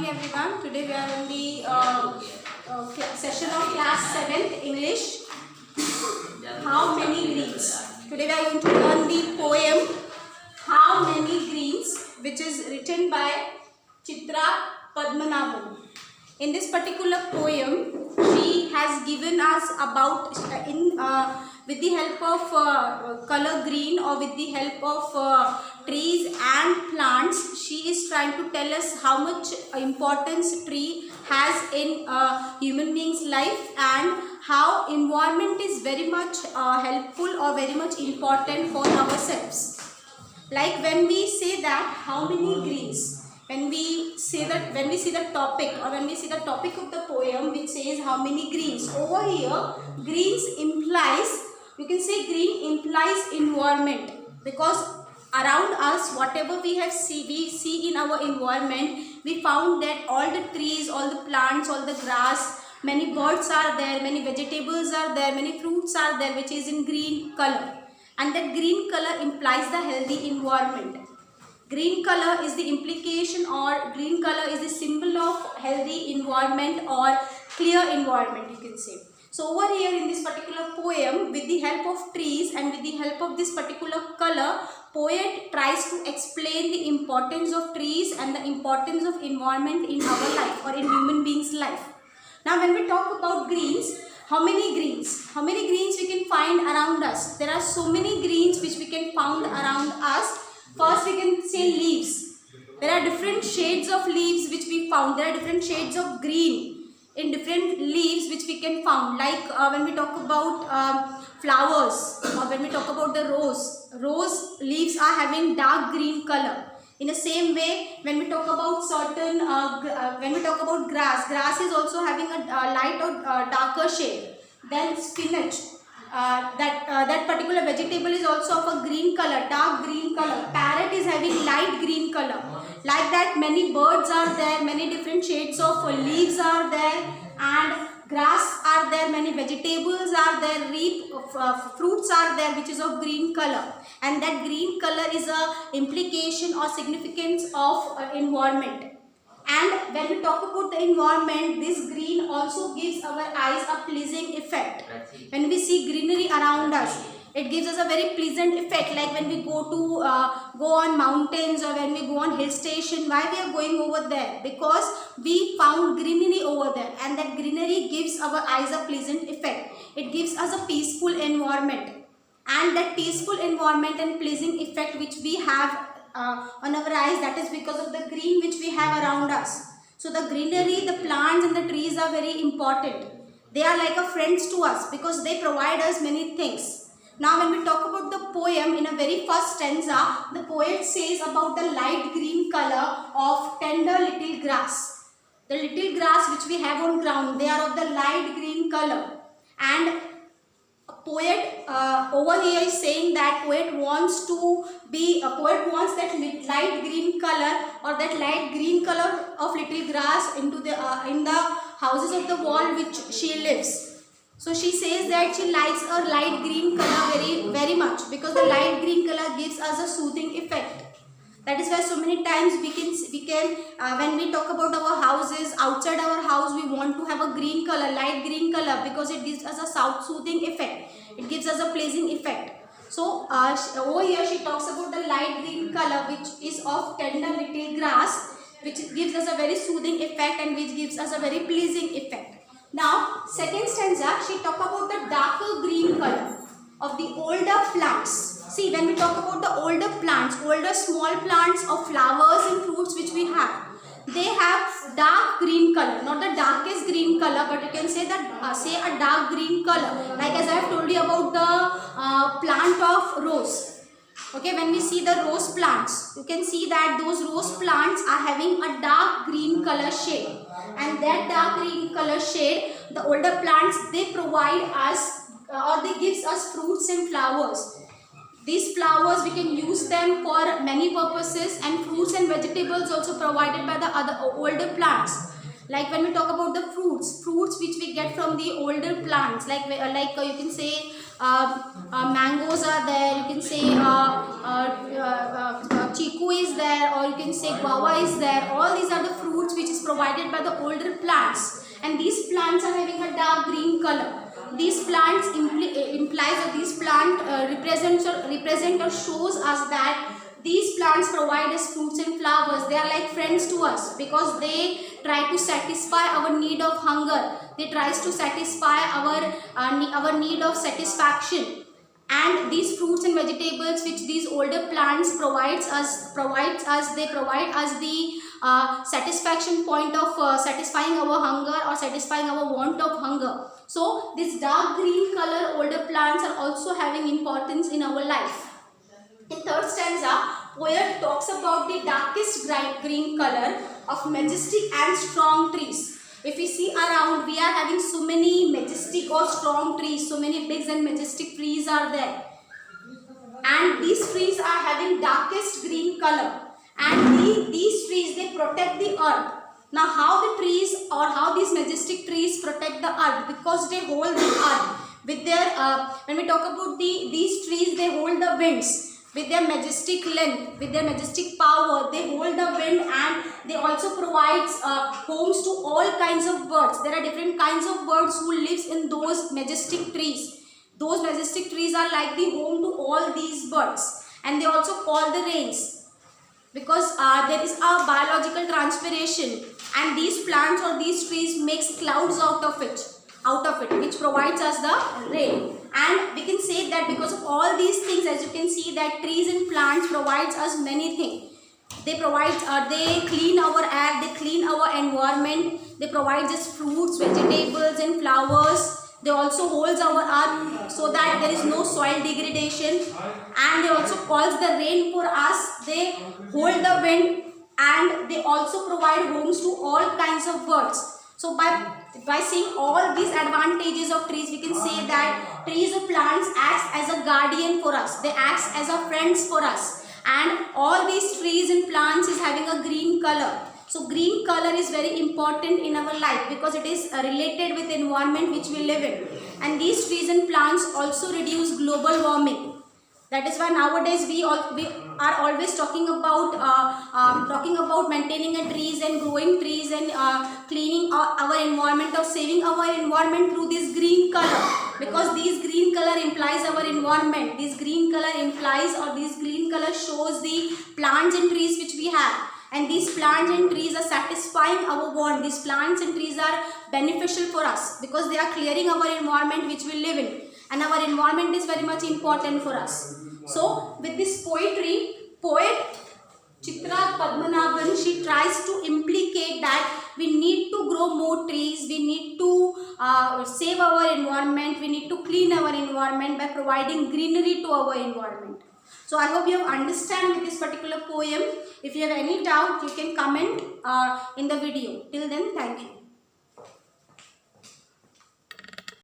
morning everyone. Today we are in the session of class 7th English. How many greens? Today we are going to learn the poem How Many Greens, which is written by Chitra Padmanabhan. In this particular poem, she has given us about with the help of color green or with the help of trees and plants, she is trying to tell us how much importance tree has in human being's life and how environment is very much helpful or very much important for ourselves. Like when we say that how many greens, when we see the topic or when we see the topic of the poem which says how many greens, over here greens implies, you can say green implies environment, because around us whatever we see in our environment, we found that all the trees, all the plants, all the grass, many birds are there, many vegetables are there, many fruits are there which is in green color, and that green color implies the healthy environment. Green color is the implication, or green color is the symbol of healthy environment or clear environment, you can say. So over here in this particular poem, with the help of trees and with the help of this particular color, poet tries to explain the importance of trees and the importance of environment in our life or in human beings' life. Now when we talk about greens, how many greens? How many greens we can find around us? There are so many greens which we can find around us. First we can say leaves. There are different shades of leaves which we found. There are different shades of green in different leaves which we can found. Like when we talk about flowers, or when we talk about the rose leaves are having dark green color. In the same way, when we talk about certain, when we talk about grass is also having a light or darker shade. Then spinach, that particular vegetable is also of a green color, dark green color. Parrot is having light green color. Like that, many birds are there, many different shades of leaves are there, and grass are there, many vegetables are there, fruits are there which is of green color, and that green color is a implication or significance of environment. And when we talk about the environment, this green also gives our eyes a pleasing effect. When we see greenery around us, it gives us a very pleasant effect. Like when we go on mountains or when we go on hill station, why we are going over there? Because we found greenery over there, and that greenery gives our eyes a pleasant effect. It gives us a peaceful environment, and that peaceful environment and pleasing effect which we have on our eyes, that is because of the green which we have around us. So the greenery, the plants and the trees are very important. They are like a friends to us because they provide us many things. Now when we talk about the poem, in a very first stanza, the poet says about the light green color of tender little grass. The little grass which we have on ground, they are of the light green color. And poet over here is saying that poet wants that light green color or that light green color of little grass into the in the houses of the wall which she lives. So she says that she likes a light green color very much, because the light green color gives us a soothing effect. That is why so many times we can when we talk about our houses, outside our house we want to have a green color, light green color, because it gives us a soothing effect. It gives us a pleasing effect. So over here she talks about the light green color which is of tender little grass, which gives us a very soothing effect and which gives us a very pleasing effect. Now second stanza, she talks about the darker green color of the older plants. See, when we talk about the older plants, older small plants of flowers and fruits which we have, they have dark green color, not the darkest green color, but you can say that say a dark green color. Like as I have told you about the plant of rose. Okay, when we see the rose plants, you can see that those rose plants are having a dark green color shade, and that dark green color shade, the older plants, they provide us or they gives us fruits and flowers. These flowers, we can use them for many purposes, and fruits and vegetables also provided by the other older plants. Like when we talk about the fruits which we get from the older plants, like you can say mangoes are there, you can say chiku is there, or you can say guava is there. All these are the fruits which is provided provided by the older plants, and these plants are having a dark green color. These plants implies that these plant represent or shows us that these plants provide us fruits and flowers. They are like friends to us because they try to satisfy our need of hunger. They tries to satisfy our need of satisfaction. And these fruits and vegetables which these older plants provide us the satisfaction point of satisfying our hunger or satisfying our want of hunger. So this dark green color older plants are also having importance in our life. In third stanza, poet talks about the darkest green color of majestic and strong trees. If we see around, we are having so many majestic or strong trees, so many big and majestic trees are there. And these trees are having darkest green color. And these trees, they protect the earth. Now how the trees or how these majestic trees protect the earth? Because they hold the earth. With their, when we talk about these trees, they hold the winds. With their majestic length, with their majestic power, they hold the wind, and they also provide homes to all kinds of birds. There are different kinds of birds who lives in those majestic trees. Those majestic trees are like the home to all these birds, and they also call the rains because there is a biological transpiration, and these plants or these trees makes clouds out of it, which provides us the rain. And we can say that because of all these things, as you can see, that trees and plants provides us many things. They provide, they clean our air, they clean our environment, they provide us fruits, vegetables and flowers. They also hold our earth so that there is no soil degradation, and they also cause the rain for us. They hold the wind, and they also provide homes to all kinds of birds. So by seeing all these advantages of trees, we can say that trees or plants act as a guardian for us. They act as a friends for us. And all these trees and plants is having a green color. So green color is very important in our life because it is related with the environment which we live in. And these trees and plants also reduce global warming. That is why nowadays we are always talking about maintaining a trees and growing trees and cleaning our environment or saving our environment through this green color, because this green color implies our environment. This green color implies, or this green color shows the plants and trees which we have. And these plants and trees are satisfying our want. These plants and trees are beneficial for us because they are clearing our environment which we live in. And our environment is very much important for us. So with this poetry, poet Chitra Padmanabhan, she tries to implicate that we need to grow more trees, we need to save our environment, we need to clean our environment by providing greenery to our environment. So I hope you have understand with this particular poem. If you have any doubt, you can comment in the video. Till then, thank you.